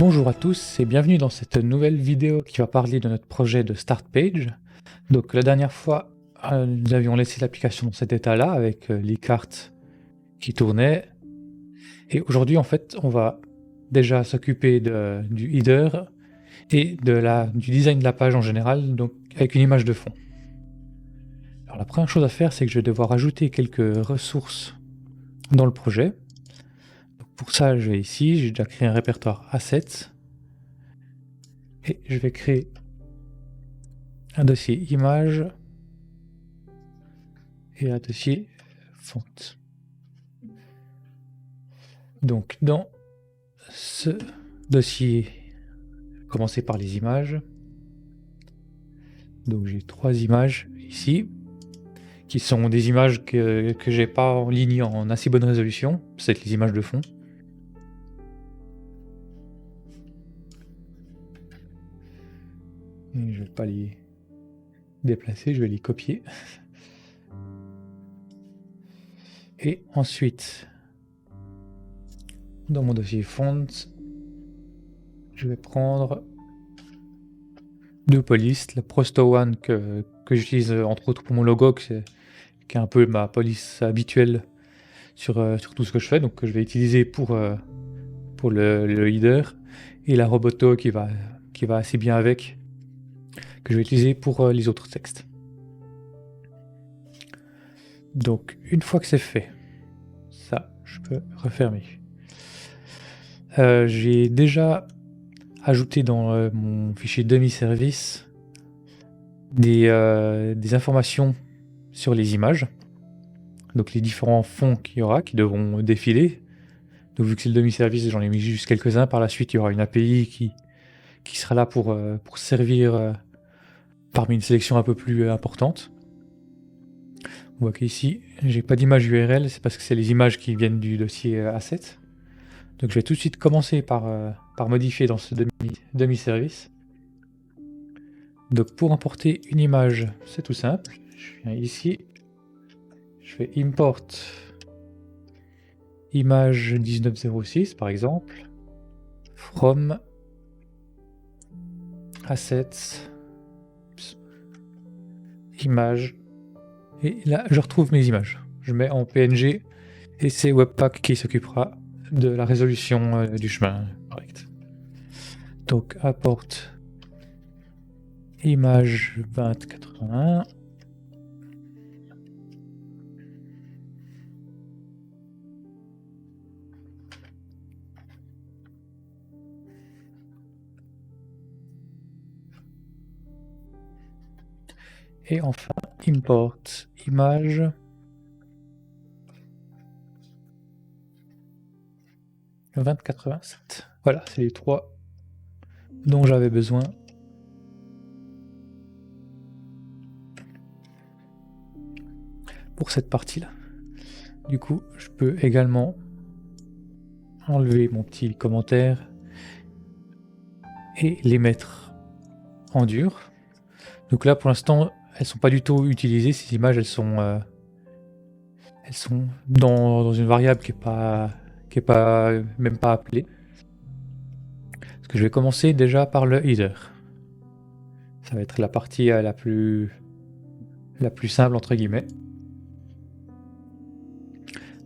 Bonjour à tous et bienvenue dans cette nouvelle vidéo qui va parler de notre projet de Start Page. Donc la dernière fois, nous avions laissé l'application dans cet état-là avec les cartes qui tournaient. Et aujourd'hui, en fait, on va déjà s'occuper du header et du design de la page en général, donc avec une image de fond. Alors la première chose à faire, c'est que je vais devoir ajouter quelques ressources dans le projet. Donc, pour ça, je vais ici, j'ai déjà créé un répertoire Assets. Et je vais créer un dossier image et un dossier font. Donc dans ce dossier, commencer par les images. Donc j'ai 3 images ici, qui sont des images que j'ai pas en ligne en assez bonne résolution, c'est les images de fond. Et je vais pas les déplacer, je vais les copier. Et ensuite, dans mon dossier font, je vais prendre 2 polices, la Prosto One que j'utilise entre autres pour mon logo, qui est un peu ma police habituelle sur tout ce que je fais, donc que je vais utiliser pour le header, et la Roboto qui va assez bien avec, que je vais utiliser pour les autres textes. Donc une fois que c'est fait, ça je peux refermer. J'ai déjà ajouté dans mon fichier demi-service des informations sur les images, donc les différents fonds qu'il y aura qui devront défiler. Donc vu que c'est le demi-service, j'en ai mis juste quelques-uns. Par la suite, il y aura une API qui sera là pour servir parmi une sélection un peu plus importante. On voit qu'ici, j'ai pas d'image URL, c'est parce que c'est les images qui viennent du dossier Assets. Donc je vais tout de suite commencer par modifier dans ce demi-service. Donc pour importer une image, c'est tout simple. Je viens ici, je fais import image 1906 par exemple, from assets, image, et là je retrouve mes images. Je mets en PNG et c'est Webpack qui s'occupera de la résolution du chemin correct. Donc import image 2081. Et enfin, import image 2087. Voilà, c'est les 3 dont j'avais besoin. Pour cette partie-là. Du coup, je peux également enlever mon petit commentaire et les mettre en dur. Donc là, pour l'instant, elles sont pas du tout utilisées. Ces images, elles sont dans une variable qui est même pas appelée. Parce que je vais commencer déjà par le header. Ça va être la partie la plus simple entre guillemets.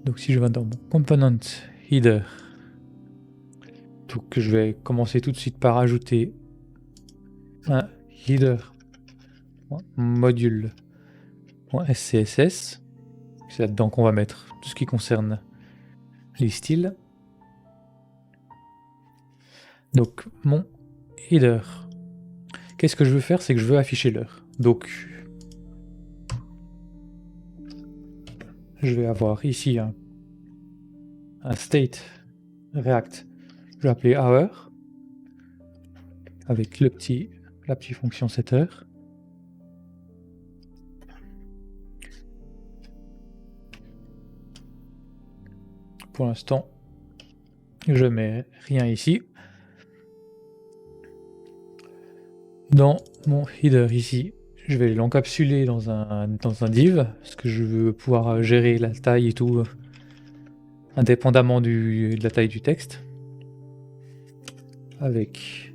Donc si je vais dans mon component header, donc je vais commencer tout de suite par ajouter un header module.scss. C'est là-dedans qu'on va mettre tout ce qui concerne les styles. Donc mon header, qu'est-ce que je veux faire, c'est que je veux afficher l'heure. Donc je vais avoir ici un state React, je vais appeler hour avec la petite fonction setter. Pour l'instant, je mets rien ici. Dans mon header ici, je vais l'encapsuler dans un div, parce que je veux pouvoir gérer la taille et tout, indépendamment de la taille du texte. avec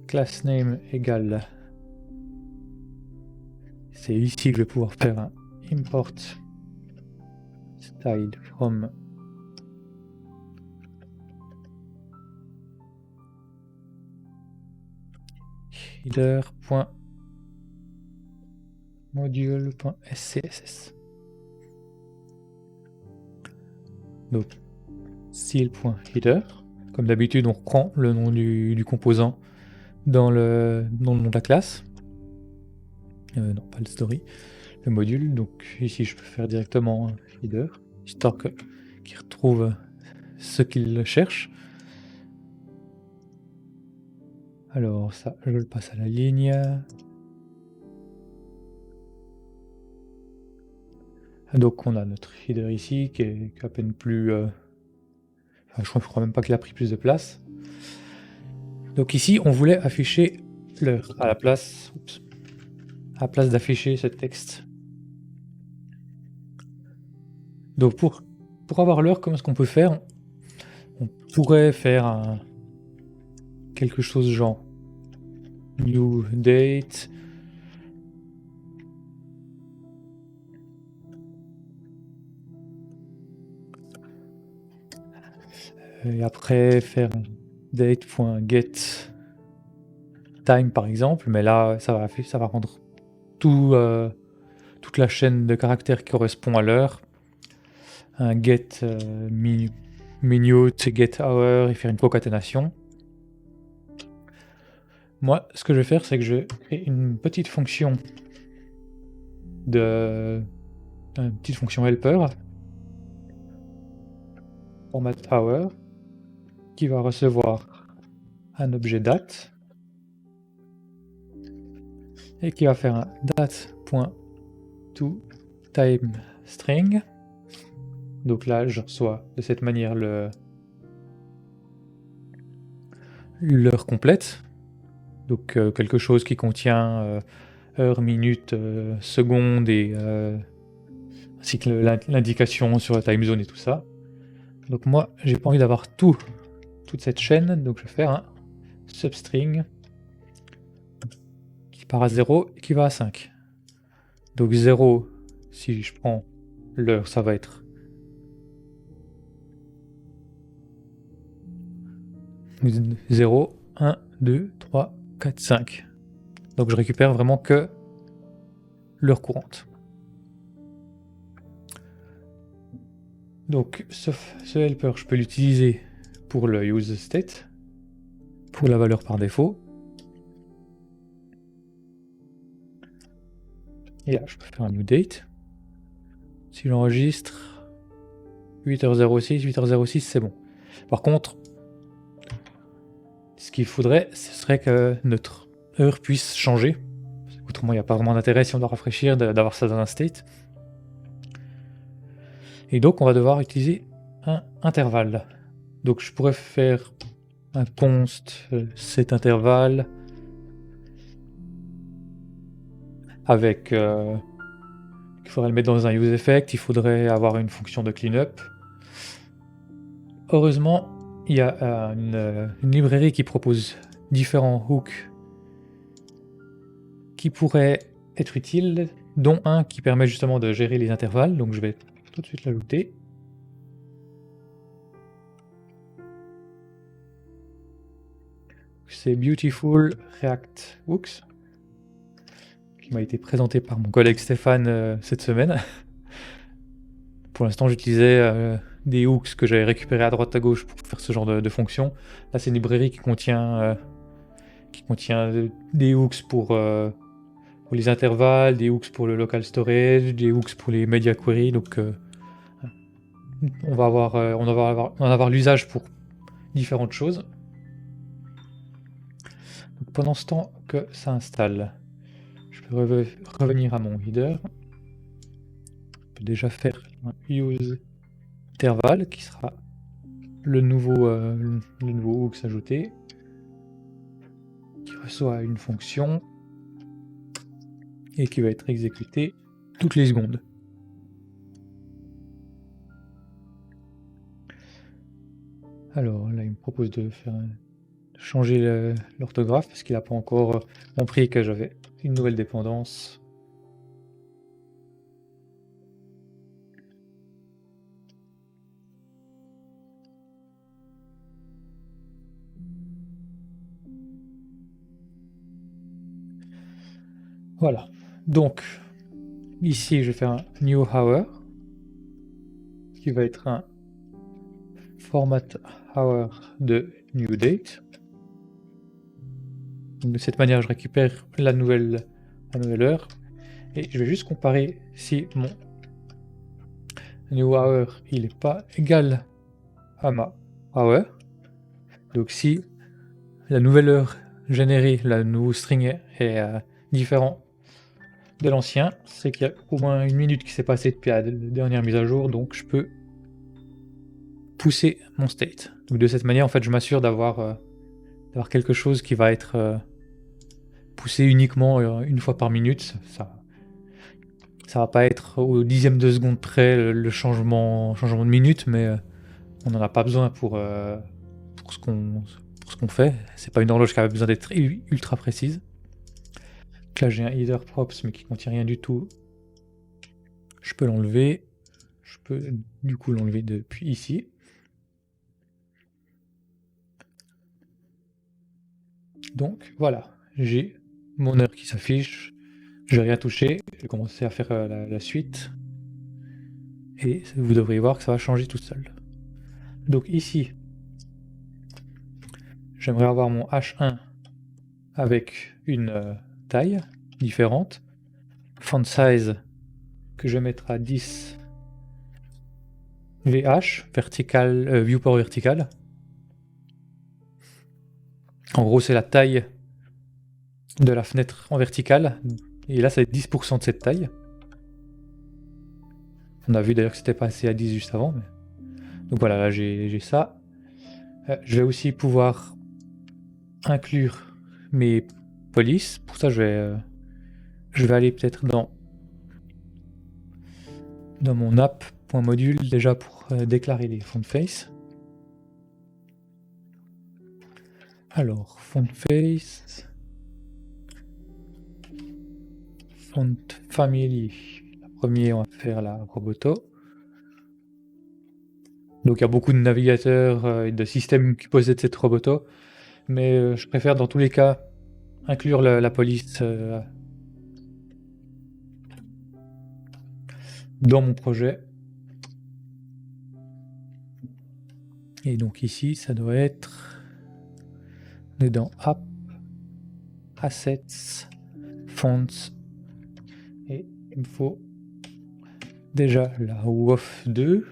class name égale, c'est ici que je vais pouvoir faire un import style from header.module.scss. Donc style.header, comme d'habitude on reprend le nom du composant dans le nom de la classe, non pas le story, le module. Donc ici je peux faire directement header, histoire qu'il retrouve ce qu'il cherche. Alors ça, je le passe à la ligne. Donc on a notre header ici qui est à peine plus... Enfin, je crois même pas qu'il a pris plus de place. Donc ici on voulait afficher l'heure à la place, d'afficher ce texte. Donc pour avoir l'heure, comment est-ce qu'on peut faire? On pourrait faire quelque chose genre new date. Et après faire date.get time par exemple, mais là ça va rendre toute la chaîne de caractères qui correspond à l'heure. Un get minute, get hour et faire une concaténation. Moi, ce que je vais faire, c'est que je vais créer une petite fonction helper format hour qui va recevoir un objet date et qui va faire un date.toTimeString. Donc là, je reçois de cette manière l'heure complète. Donc quelque chose qui contient heure, minute, seconde et ainsi que l'indication sur la time zone et tout ça. Donc moi, j'ai pas envie d'avoir toute cette chaîne, donc je vais faire un substring qui part à 0 et qui va à 5. Donc 0, si je prends l'heure, ça va être 0, 1, 2, 3, 4, 5. Donc je récupère vraiment que l'heure courante. Donc ce helper, je peux l'utiliser pour le useState, pour la valeur par défaut. Et là, je peux faire un new date. Si j'enregistre 8h06, 8h06, c'est bon. Par contre, ce qu'il faudrait, ce serait que notre heure puisse changer. Autrement, il n'y a pas vraiment d'intérêt si on doit rafraîchir d'avoir ça dans un state. Et donc, on va devoir utiliser un intervalle. Donc, je pourrais faire un const cet intervalle avec... il faudrait le mettre dans un useEffect, il faudrait avoir une fonction de cleanup. Heureusement, il y a une librairie qui propose différents hooks qui pourraient être utiles, dont un qui permet justement de gérer les intervalles. Donc je vais tout de suite l'ajouter. C'est Beautiful React Hooks, qui m'a été présenté par mon collègue Stéphane cette semaine. Pour l'instant, j'utilisais des hooks que j'avais récupérés à droite à gauche pour faire ce genre de fonction. Là, c'est une librairie qui contient des hooks pour les intervalles, des hooks pour le local storage, des hooks pour les media query. Donc, on va avoir l'usage pour différentes choses. Donc, pendant ce temps que ça installe, je peux revenir à mon header. Je peux déjà faire un use interval qui sera le nouveau hook ajouté, qui reçoit une fonction et qui va être exécuté toutes les secondes. Alors là, il me propose de changer l'orthographe parce qu'il n'a pas encore compris que j'avais une nouvelle dépendance. Voilà. Donc, ici, je vais faire un new hour qui va être un format hour de new date. Donc, de cette manière, je récupère la nouvelle heure et je vais juste comparer si mon new hour il n'est pas égal à ma hour. Donc, si la nouvelle heure générée, la nouveau string est différent de l'ancien, c'est qu'il y a au moins une minute qui s'est passée depuis la dernière mise à jour, donc je peux pousser mon state. Donc de cette manière, en fait, je m'assure d'avoir quelque chose qui va être poussé uniquement une fois par minute. Ça va pas être au dixième de seconde près le changement de minute, mais on n'en a pas besoin pour ce qu'on fait. C'est pas une horloge qui a besoin d'être ultra précise. Donc là, j'ai un header props, mais qui contient rien du tout. Je peux l'enlever. Je peux du coup l'enlever depuis ici. Donc voilà, j'ai mon heure qui s'affiche. Je n'ai rien touché. Je vais commencer à faire la suite. Et vous devriez voir que ça va changer tout seul. Donc ici, j'aimerais avoir mon H1 avec une taille différente. Font size que je vais mettre à 10 VH, vertical, viewport vertical. En gros, c'est la taille de la fenêtre en verticale. Et là, c'est 10% de cette taille. On a vu d'ailleurs que c'était passé à 10 juste avant. Donc voilà, là j'ai ça. Je vais aussi pouvoir inclure mes polices. Pour ça, je vais aller peut-être dans mon app.module déjà pour déclarer les font face. Alors, font face, font family. La première, on va faire la Roboto. Donc il y a beaucoup de navigateurs et de systèmes qui possèdent cette Roboto, mais je préfère dans tous les cas inclure la police dans mon projet. Et donc ici, ça doit être... On est dans App, Assets, Fonts, et il me faut déjà la WOF2,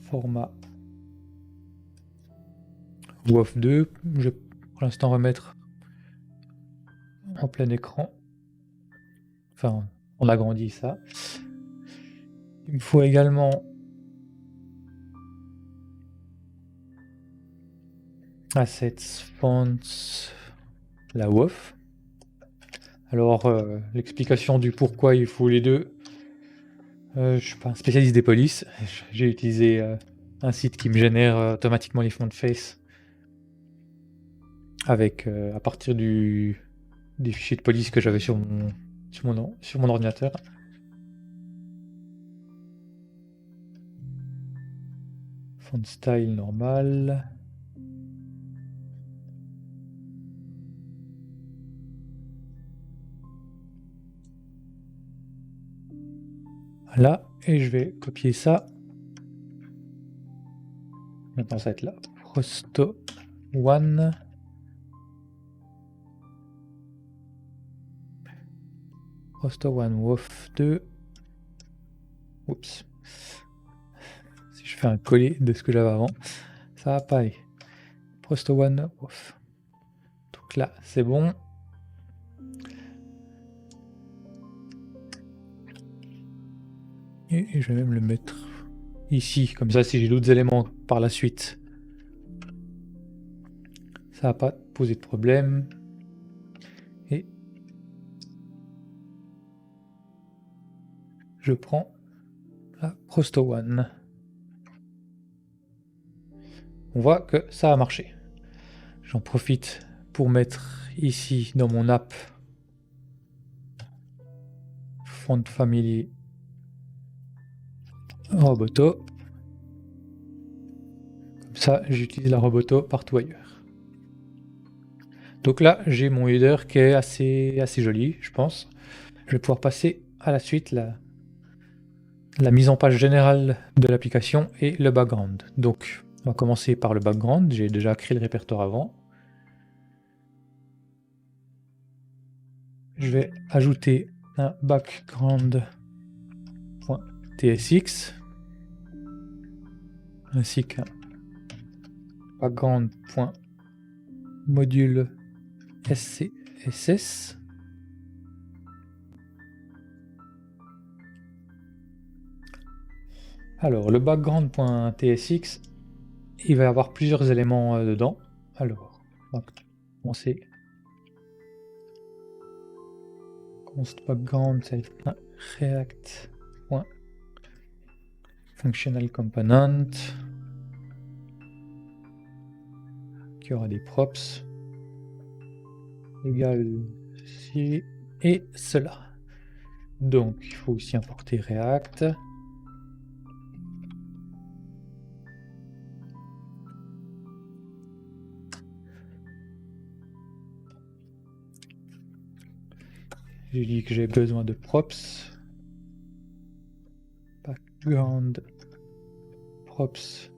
format WOF2, je vais pour l'instant remettre en plein écran, enfin on agrandit ça. Il me faut également Assets, Fonts, la WOF. Alors l'explication du pourquoi il faut les deux, je suis pas un spécialiste des polices, j'ai utilisé un site qui me génère automatiquement les font face avec à partir des fichiers de police que j'avais sur mon ordinateur. Font style normal. Voilà, et je vais copier ça. Maintenant ça va être là. Prosto One. Prosto One WOF 2. Oups. Si je fais un coller de ce que j'avais avant, ça va pas aller. Prosto One WOF. Donc là, c'est bon. Et je vais même le mettre ici, comme ça si j'ai d'autres éléments par la suite, ça va pas poser de problème. Et je prends la Prosto One. on voit que ça a marché. J'en profite pour mettre ici dans mon app Font Family Roboto. Comme ça, j'utilise la Roboto partout ailleurs. Donc là, j'ai mon header qui est assez joli, je pense. Je vais pouvoir passer à la suite, la mise en page générale de l'application et le background. Donc, on va commencer par le background. J'ai déjà créé le répertoire avant. Je vais ajouter un background.tsx ainsi qu'un background.module SCSS. Alors, le background.tsx, il va y avoir plusieurs éléments dedans. Alors, on va commencer. Const background, ça va être un React.functional component qui aura des props égal ci et cela. Donc, il faut aussi importer React. J'ai dit que j'ai besoin de props. Background props.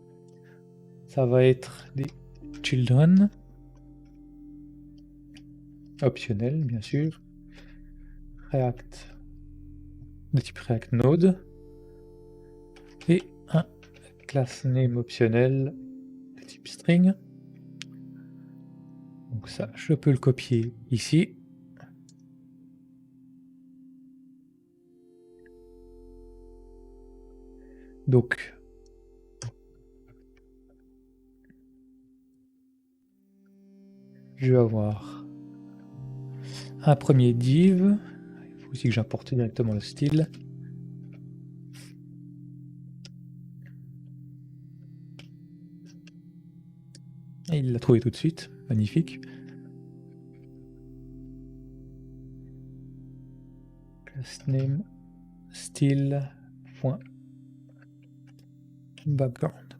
Ça va être des children. Optionnel, bien sûr. React de type React Node. Et un class name optionnel de type string. Donc ça, je peux le copier ici. Donc, je vais avoir un premier div. Il faut aussi que j'importe directement le style. Et il l'a trouvé tout de suite. Magnifique. Class name style.background.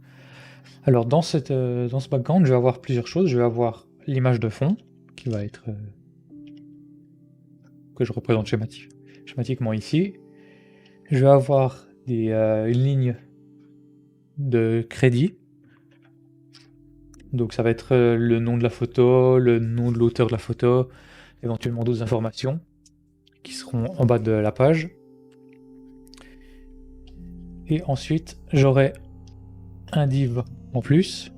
Alors dans ce background, je vais avoir plusieurs choses. Je vais avoir l'image de fond qui va être que je représente schématiquement ici. Je vais avoir une ligne de crédit. Donc ça va être le nom de la photo, le nom de l'auteur de la photo, éventuellement d'autres informations qui seront en bas de la page. Et ensuite, j'aurai un div en plus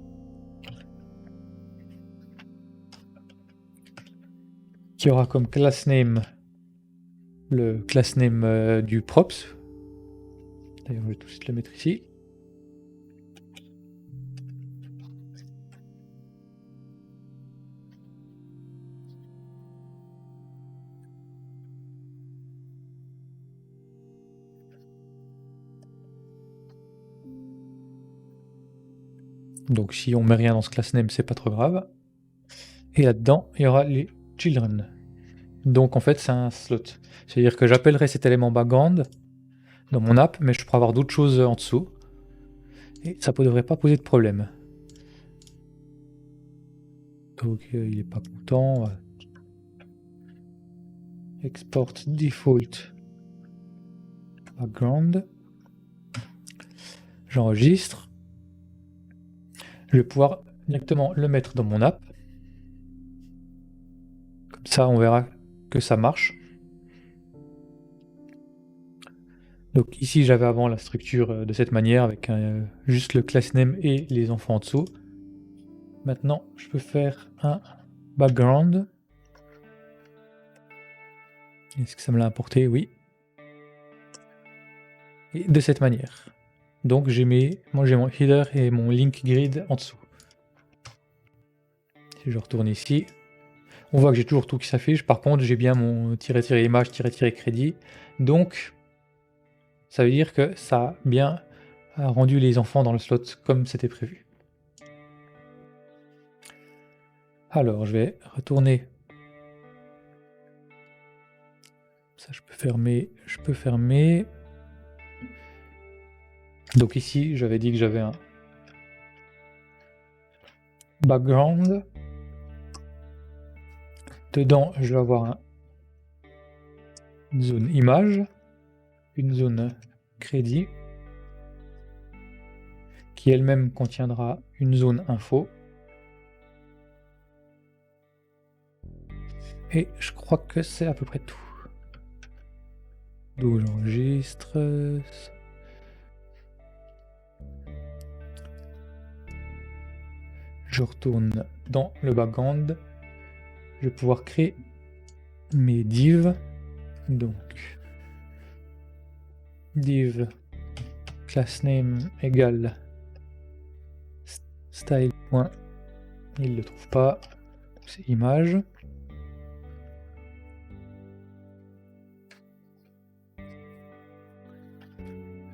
qui aura comme class name le class name du props. D'ailleurs, je vais tout de suite le mettre ici. Donc si on met rien dans ce class name, c'est pas trop grave. Et là-dedans, il y aura les children. Donc en fait, c'est un slot. C'est-à-dire que j'appellerai cet élément background dans mon app, mais je pourrais avoir d'autres choses en dessous. Et ça ne devrait pas poser de problème. Donc il n'est pas content. Export default background. J'enregistre. Je vais pouvoir directement le mettre dans mon app. Comme ça, on verra que ça marche. Donc ici, j'avais avant la structure de cette manière avec juste le class name et les enfants en dessous. Maintenant, je peux faire un background. Est-ce que ça me l'a importé? Oui. Et de cette manière. Donc moi j'ai mon header et mon link grid en dessous. Si je retourne ici, on voit que j'ai toujours tout qui s'affiche. Par contre, j'ai bien mon -image, -crédit. Donc, ça veut dire que ça a bien rendu les enfants dans le slot comme c'était prévu. Alors, je vais retourner. Ça, je peux fermer. Donc ici, j'avais dit que j'avais un background. Dedans, je vais avoir une zone image, une zone crédit, qui elle-même contiendra une zone info. Et je crois que c'est à peu près tout. Donc j'enregistre. Je retourne dans le background. Je vais pouvoir créer mes divs. Donc div class name égale style. Il ne le trouve pas. C'est image.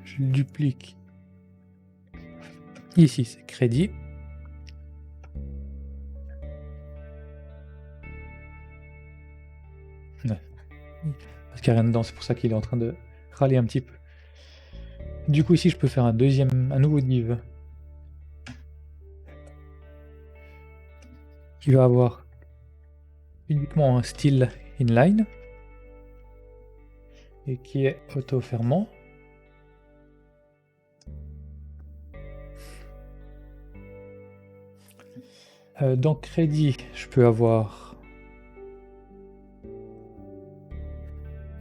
Je le duplique. Ici, c'est crédit. Ouais. Parce qu'il n'y a rien dedans, c'est pour ça qu'il est en train de râler un petit peu. Du coup, ici, je peux faire un nouveau div qui va avoir uniquement un style inline et qui est auto-fermant. Dans crédit, je peux avoir.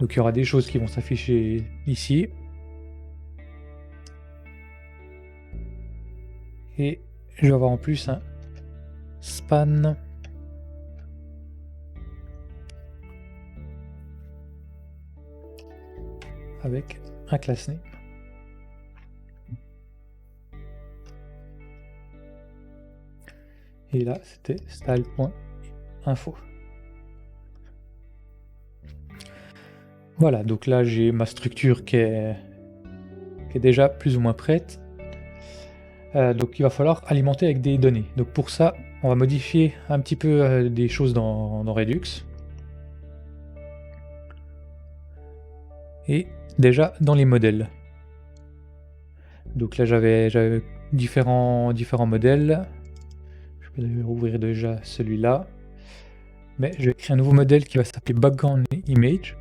Donc il y aura des choses qui vont s'afficher ici. Et je vais avoir en plus un span avec un class name. Et là, c'était style.info. Voilà, donc là, j'ai ma structure qui est déjà plus ou moins prête. Donc il va falloir alimenter avec des données. Donc pour ça, on va modifier un petit peu des choses dans Redux. Et déjà dans les modèles. Donc là j'avais différents modèles. Je vais rouvrir déjà celui-là. Mais je vais créer un nouveau modèle qui va s'appeler background image.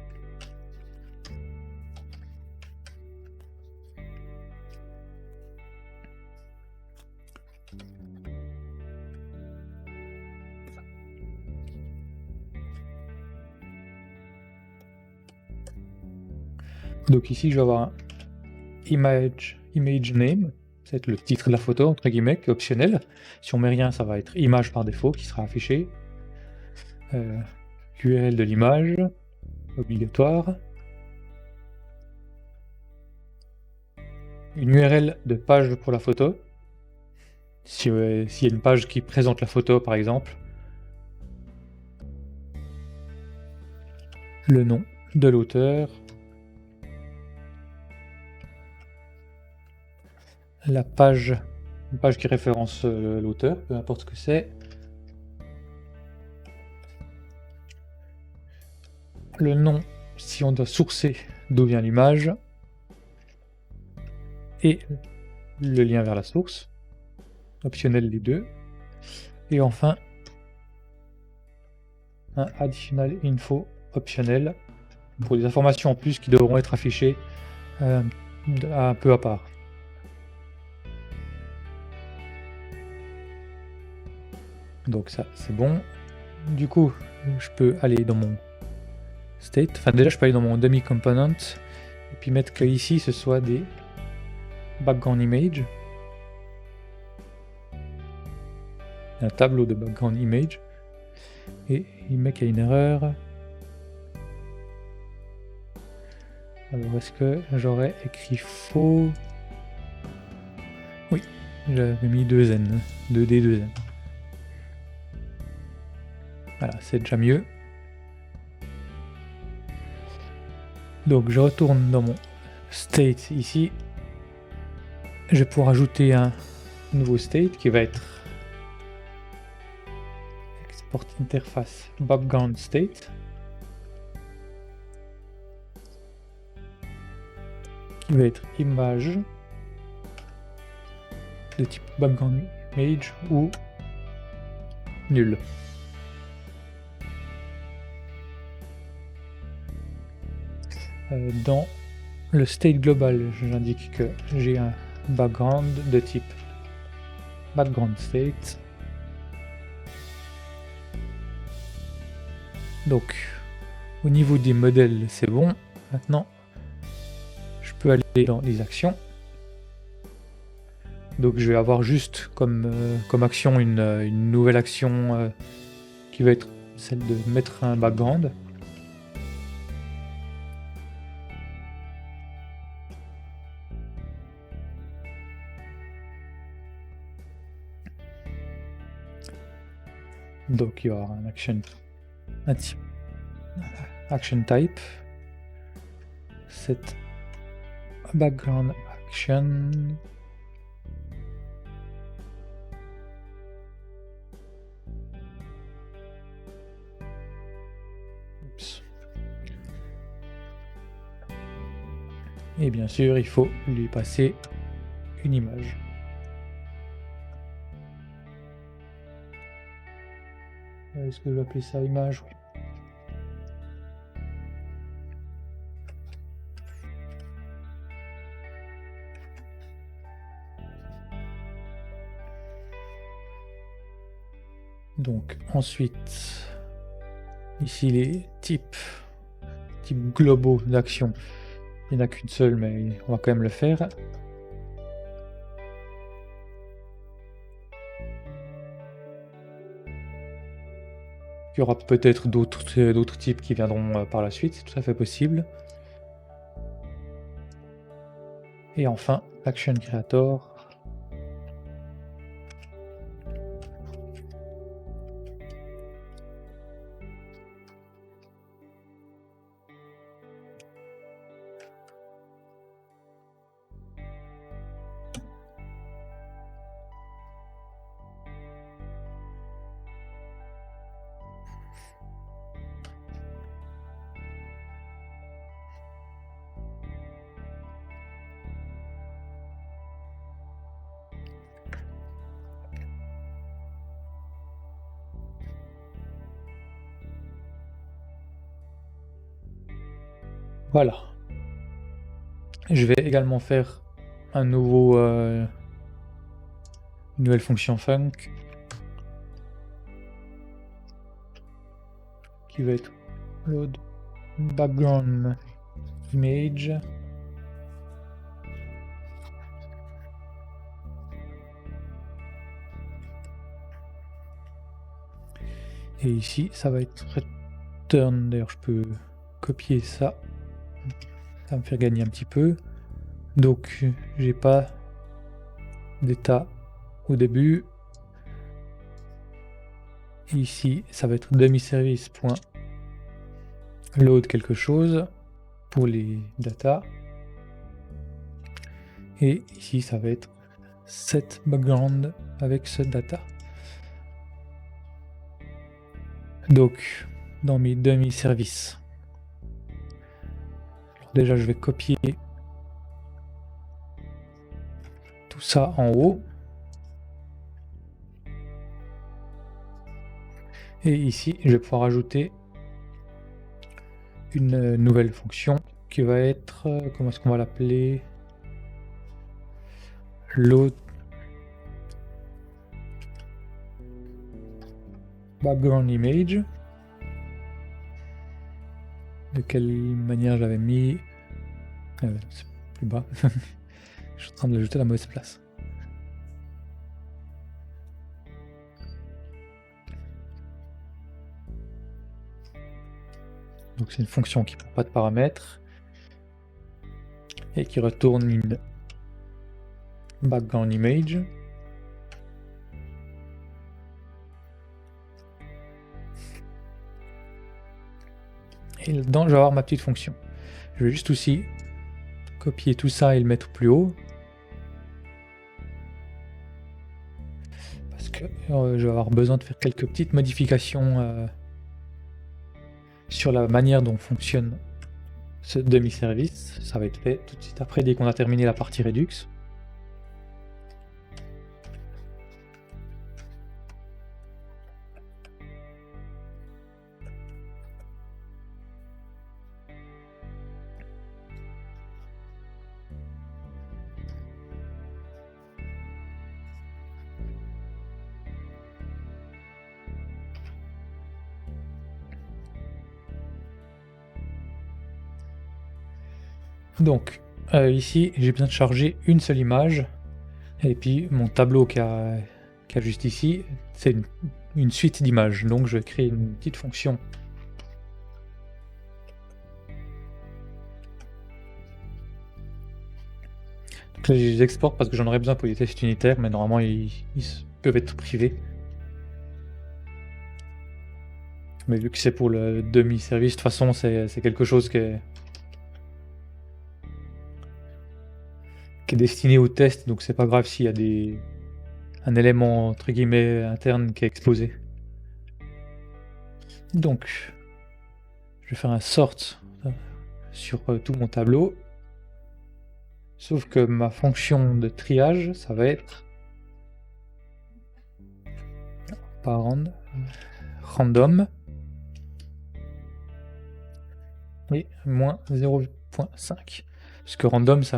Donc ici je vais avoir un image name, c'est le titre de la photo entre guillemets, qui est optionnel. Si on met rien, ça va être image par défaut qui sera affiché. URL de l'image, obligatoire. Une URL de page pour la photo. S'il y a une page qui présente la photo par exemple. Le nom de l'auteur. La page, une page qui référence l'auteur, peu importe ce que c'est. Le nom, si on doit sourcer d'où vient l'image. Et le lien vers la source. Optionnel les deux. Et enfin, un additional info optionnel pour des informations en plus qui devront être affichées un peu à part. Donc ça, c'est bon. Du coup, je peux aller dans mon state. Enfin, déjà, je peux aller dans mon dummy component et puis mettre que ici, ce soit des background image. Un tableau de background image. Et il met qu'il y a une erreur. Alors, est-ce que j'aurais écrit faux? Oui, j'avais mis 2N, 2D, 2N. Voilà, c'est déjà mieux. Donc je retourne dans mon state ici. Je vais pouvoir ajouter un nouveau state qui va être port interface background state, qui va être image de type background image ou nul. Dans le state global, j'indique que j'ai un background de type background state. Donc au niveau des modèles c'est bon. Maintenant je peux aller dans les actions. Donc je vais avoir juste comme action une nouvelle action qui va être celle de mettre un background. Donc il y aura un action type, set background action, et bien sûr il faut lui passer une image. Est-ce que je vais appeler ça image? Oui. Donc ensuite, ici les types globaux d'action. Il n'y en a qu'une seule, mais on va quand même le faire. Il y aura peut-être d'autres types qui viendront par la suite, c'est tout à fait possible. Et enfin, Action Creator. Voilà. Je vais également faire un nouveau, une nouvelle fonction func qui va être load background image. Et ici, ça va être return. D'ailleurs, je peux copier ça. Ça va me faire gagner un petit peu. Donc, j'ai pas d'état au début. Ici, ça va être demi-service.load quelque chose pour les data. Et ici, ça va être set background avec ce data. Donc, dans mes demi-services, déjà, je vais copier tout ça en haut. Et ici, je vais pouvoir ajouter une nouvelle fonction qui va être, comment est-ce qu'on va l'appeler? Load background image. De quelle manière j'avais mis? C'est plus bas. Je suis en train de l'ajouter à la mauvaise place. Donc c'est une fonction qui ne prend pas de paramètres et qui retourne une background image. Et là-dedans, je vais avoir ma petite fonction. Je vais juste aussi copier tout ça et le mettre plus haut. Parce Donc je vais avoir besoin de faire quelques petites modifications sur la manière dont fonctionne ce demi-service. Ça va être fait tout de suite après, dès qu'on a terminé la partie Redux. Donc ici j'ai besoin de charger une seule image, et puis mon tableau qui a juste ici, c'est une suite d'images. Donc je vais créer une petite fonction donc là je les exporte parce que j'en aurais besoin pour les tests unitaires, mais normalement ils peuvent être privés. Mais vu que c'est pour le demi-service, de toute façon c'est quelque chose qui est destiné au test, donc c'est pas grave s'il y a un élément entre guillemets interne qui est exposé. Donc je vais faire un sort sur tout mon tableau, sauf que ma fonction de triage, ça va être pas random et moins 0.5, parce que random ça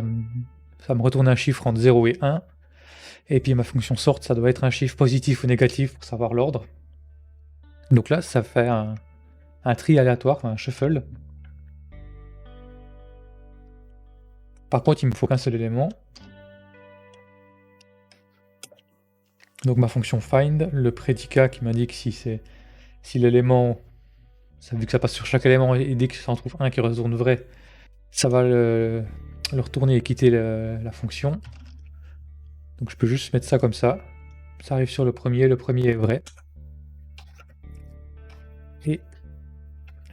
me retourne un chiffre entre 0 et 1, et puis ma fonction sort, ça doit être un chiffre positif ou négatif pour savoir l'ordre. Donc là ça fait un tri aléatoire, un shuffle. Par contre, il me faut qu'un seul élément. Donc ma fonction find, le prédicat qui m'indique si l'élément, vu que ça passe sur chaque élément, et dès que ça en trouve un qui retourne vrai, ça va le retourner et quitter la fonction. Donc je peux juste mettre ça comme ça. Ça arrive sur le premier est vrai. Et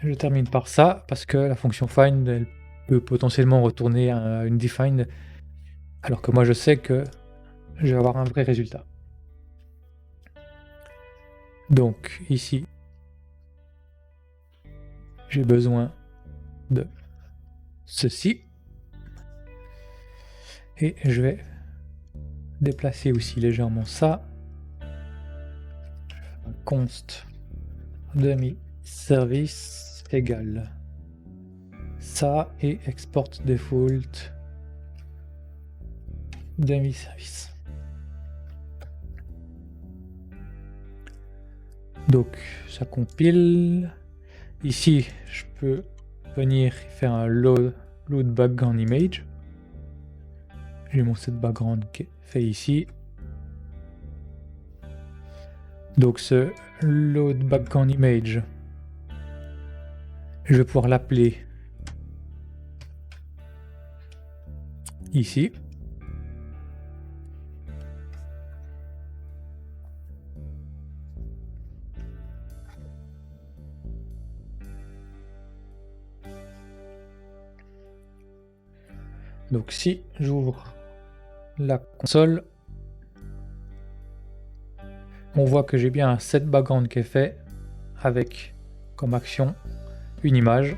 je termine par ça, parce que la fonction find, elle peut potentiellement retourner à une defined, alors que moi je sais que je vais avoir un vrai résultat. Donc ici, j'ai besoin de ceci. Et je vais déplacer aussi légèrement ça. Const demi-service égale ça, et export default demi-service. Donc ça compile. Ici je peux venir faire un load background image. J'ai mon set background qui est fait ici. Donc ce load background image, je vais pouvoir l'appeler ici. Donc si j'ouvre la console, on voit que j'ai bien un set background qui est fait avec comme action une image.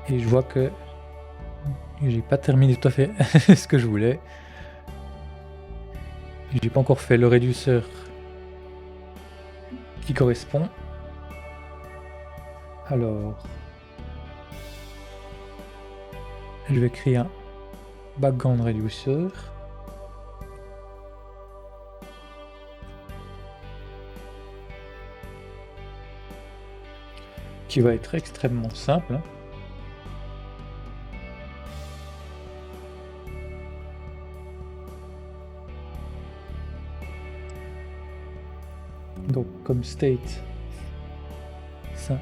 Et je vois que j'ai pas terminé tout à fait ce que je voulais. J'ai pas encore fait le réducteur qui correspond. Alors, je vais créer un background reducer. Qui va être extrêmement simple. Donc comme state, ça,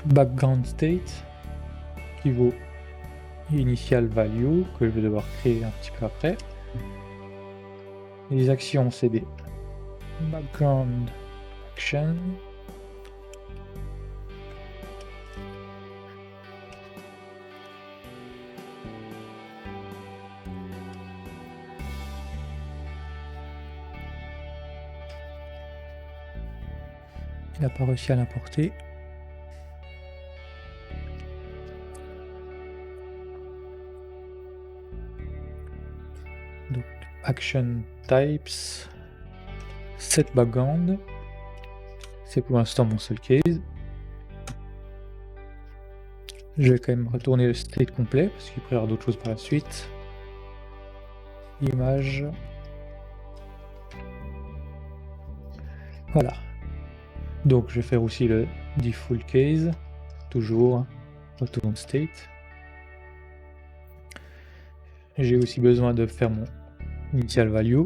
background state qui vaut initial value que je vais devoir créer un petit peu après. Les actions, c'est des background action. Il n'a pas réussi à l'importer. Donc, action types, set background. C'est pour l'instant mon seul case. Je vais quand même retourner le state complet parce qu'il pourrait y avoir d'autres choses par la suite. Image. Voilà. Donc je vais faire aussi le default case. Toujours retourne state. J'ai aussi besoin de faire mon initial value.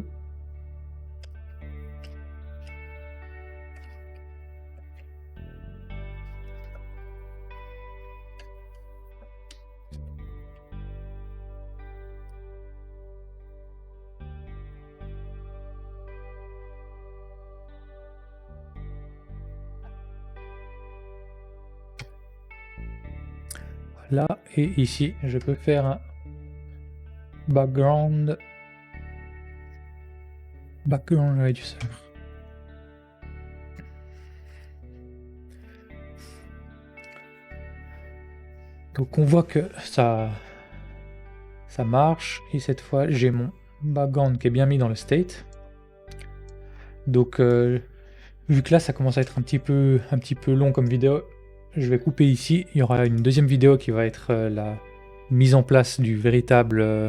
Là et ici je peux faire un background reducer. Donc on voit que ça marche et cette fois j'ai mon background qui est bien mis dans le state. Donc vu que là ça commence à être un petit peu long comme vidéo, je vais couper ici. Il y aura une deuxième vidéo qui va être la mise en place du véritable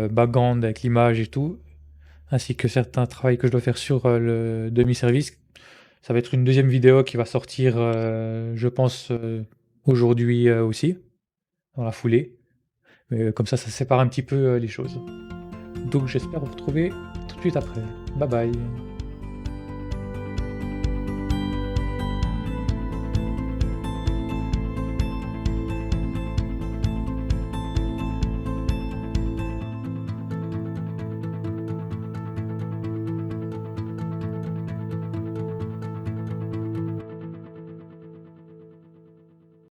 background avec l'image et tout, ainsi que certains travaux que je dois faire sur le demi-service. Ça va être une deuxième vidéo qui va sortir, je pense, aujourd'hui aussi, dans la foulée. Mais comme ça sépare un petit peu les choses. Donc j'espère vous retrouver tout de suite après. Bye bye.